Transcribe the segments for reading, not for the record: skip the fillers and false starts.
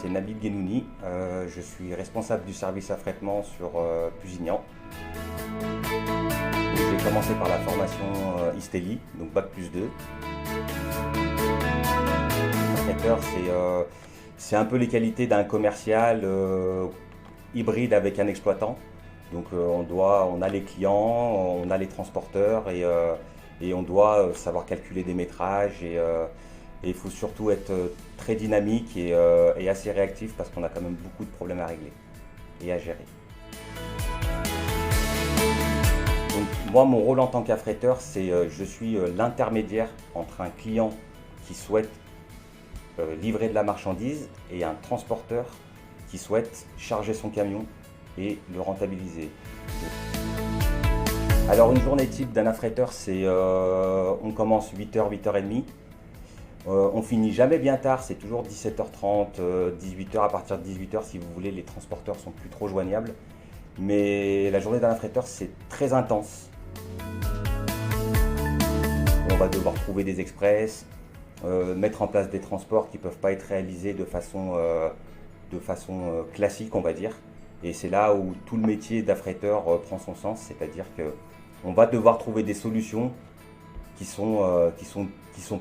c'est Nabil Guénouni. Je suis responsable du service affrètement sur Pusignan. J'ai commencé par la formation ISTELI, donc Bac+2. Affrèteur, c'est un peu les qualités d'un commercial hybride avec un exploitant. Donc on a les clients, on a les transporteurs et on doit savoir calculer des métrages et il faut surtout être très dynamique et assez réactif parce qu'on a quand même beaucoup de problèmes à régler et à gérer. Donc, moi, mon rôle en tant qu'affrèteur, c'est je suis l'intermédiaire entre un client qui souhaite livrer de la marchandise et un transporteur qui souhaite charger son camion et le rentabiliser. Alors une journée type d'un affrèteur, c'est on commence 8h, 8h30. On finit jamais bien tard, c'est toujours 17h30, 18h. À partir de 18h, si vous voulez, les transporteurs sont plus trop joignables. Mais la journée d'un affrèteur, c'est très intense. On va devoir trouver des express, mettre en place des transports qui ne peuvent pas être réalisés de façon classique, on va dire. Et c'est là où tout le métier d'affrèteur prend son sens, c'est-à-dire qu'on va devoir trouver des solutions qui sont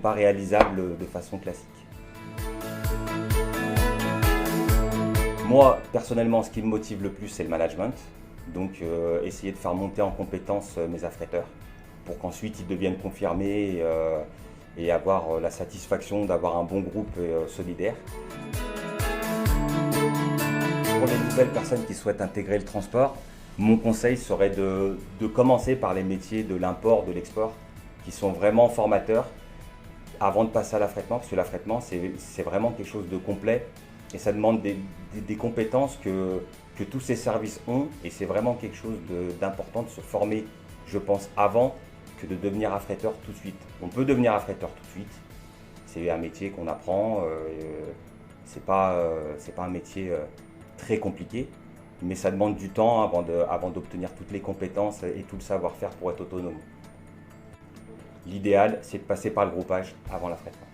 pas réalisables de façon classique. Moi, personnellement, ce qui me motive le plus, c'est le management. Donc, essayer de faire monter en compétence mes affrèteurs pour qu'ensuite ils deviennent confirmés et avoir la satisfaction d'avoir un bon groupe solidaire. Pour les nouvelles personnes qui souhaitent intégrer le transport, mon conseil serait de commencer par les métiers de l'import, de l'export, qui sont vraiment formateurs avant de passer à l'affrètement, parce que l'affrètement c'est vraiment quelque chose de complet et ça demande des compétences que tous ces services ont et c'est vraiment quelque chose d'important de se former, je pense, avant que de devenir affrèteur tout de suite. On peut devenir affrèteur tout de suite, c'est un métier qu'on apprend, c'est pas un métier très compliqué, mais ça demande du temps avant d'obtenir toutes les compétences et tout le savoir-faire pour être autonome. L'idéal, c'est de passer par le groupage avant l'affrètement.